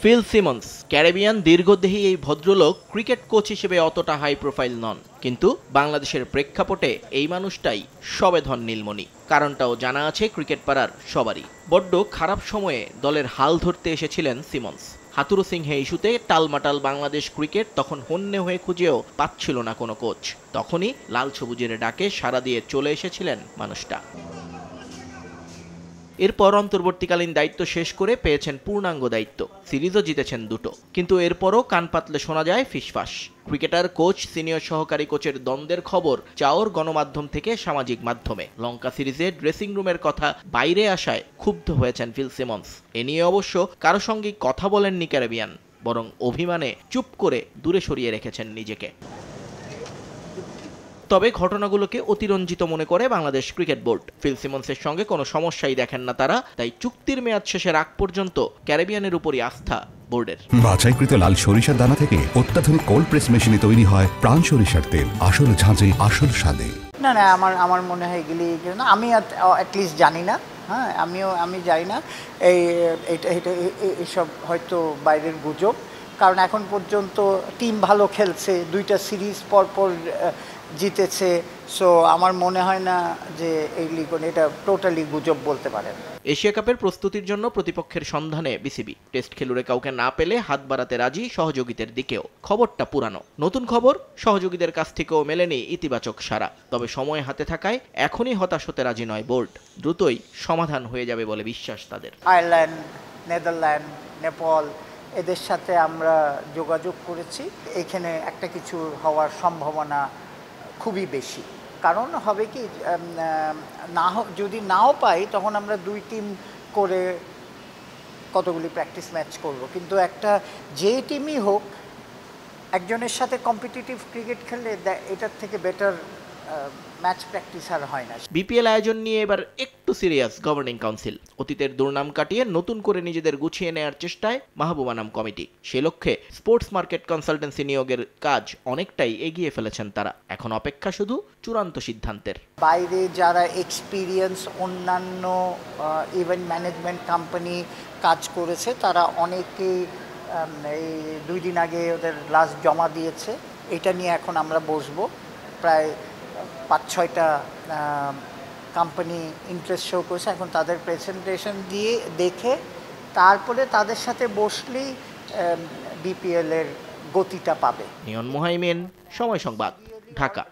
Phil Simmons Caribbean দীর্ঘদেহী এই ভদ্রলোক cricket coach হিসেবে অতটা হাই প্রোফাইল নন, কিন্তু বাংলাদেশের প্রেক্ষাপটে এই মানুষটাই সবেধন নীলমণি। কারণটাও জানা আছে ক্রিকেট পাড়ার সবারই। বড্ড খারাপ সময়ে দলের হাল ধরতে এসেছিলেন সিমন্স। হাতুরু সিংহে ইস্যুতে টালমাটাল বাংলাদেশ ক্রিকেট তখন হন্যে হয়ে খুঁজেও পাচ্ছিল না কোনো কোচ। তখনই লাল সবুজের ডাকে সাড়া দিয়ে চলে এসেছিলেন মানুষটা। এরপর অন্তর্বর্তীকালীন দায়িত্ব শেষ করে পেয়েছেন পূর্ণাঙ্গ দায়িত্ব, সিরিজও জিতেছেন দুটো। কিন্তু এরপরও কান পাতলে শোনা যায় ফিসফাস। ক্রিকেটার কোচ সিনিয়র সহকারী কোচের দ্বন্দ্বের খবর চাওর গণমাধ্যম থেকে সামাজিক মাধ্যমে। লঙ্কা সিরিজে ড্রেসিং রুমের কথা বাইরে আসায় ক্ষুব্ধ হয়েছেন ফিল সিমন্স। এ নিয়ে অবশ্য কারো সঙ্গেই কথা বলেননি ক্যারিবিয়ান, বরং অভিমানে চুপ করে দূরে সরিয়ে রেখেছেন নিজেকে। তবে ঘটনাগুলোকে অতিরঞ্জিত মনে করে বাংলাদেশ ক্রিকেট বোর্ড। ফিল সিমন্সের সঙ্গে কোনো সমস্যাই দেখেন না তারা, তাই চুক্তির মেয়াদ শেষের আগ পর্যন্ত ক্যারিবিয়ানের উপরই আস্থা বোর্ডের। বাছাইকৃত লাল সরিষার দানা থেকে অত্যাধুনিক কোল্ড প্রেস মেশিনে তৈরি হয় প্রাণ সরিষার তেল, আসল ঝাঁঝে আসল স্বাদে। না আমার মনে হয় এগুলি আমি অ্যাটলিস্ট জানি না। হ্যাঁ, আমি জানি না এইসব হয়তো বাইরের গুজব, কারণ এখন পর্যন্ত টিম ভালো খেলছে, 2টা সিরিজ পরপর জিতেছে। সো আমার মনে হয় না যে এটা টোটালি গুজব বলতে পারেন। এশিয়া কাপের প্রস্তুতির জন্য প্রতিপক্ষের সন্ধানে বিসিবি। টেস্ট খেলুড়ে কাউকে না পেলে হাত বাড়াতে রাজি সহযোগীদের দিকেও। খবরটা পুরানো। নতুন খবর, সহযোগীদের কাছ থেকেও মেলেনি ইতিবাচক সাড়া। তবে সময় হাতে থাকায় এখনই হতাশ হতে রাজি নয় বোর্ড। দ্রুতই সমাধান হয়ে যাবে বলে বিশ্বাস তাদের। আয়ারল্যান্ড, নেদারল্যান্ড, নেপাল এদের সাথে আমরা যোগাযোগ করেছি। এখানে একটা কিছু হওয়ার সম্ভাবনা খুবই বেশি। কারণ হবে কি, যদি নাও পাই তখন আমরা 2 টিম করে কতগুলি প্র্যাকটিস ম্যাচ করব, কিন্তু একটা যে টিমই হোক একজনের সাথে কম্পিটিটিভ ক্রিকেট খেললে এটার থেকে বেটার ম্যাচ প্র্যাকটিস আর হয় না। বিপিএল আয়োজন নিয়ে এবার একটু সিরিয়াস গভর্নিং কাউন্সিল। অতীতের দুর্নাম কাটিয়ে নতুন করে নিজেদের গুছিয়ে নেওয়ার চেষ্টায় মাহবুবা নাম কমিটি। সে লক্ষ্যে স্পোর্টস মার্কেট কনসালটেন্সি নিয়োগের কাজ অনেকটাই এগিয়ে ফেলেছেন তারা। এখন অপেক্ষা শুধু চূড়ান্ত সিদ্ধান্তের। বাইরে যারা এক্সপিরিয়েন্স অন্যান্য ইভেন্ট ম্যানেজমেন্ট কোম্পানি কাজ করেছে তারা অনেকেই এই 2 দিন আগে ওদের লাস্ট জমা দিয়েছে। এটা নিয়ে এখন আমরা বসবো। প্রায় 5-6টা কোম্পানি ইন্টারেস্ট শো করেছে। এখন তাদের প্রেজেন্টেশন দিয়ে দেখে তারপরে তাদের সাথে বসলেই বিপিএল এর গতিটা পাবে। নিয়ন মোহাইমিন, সময় সংবাদ, ঢাকা।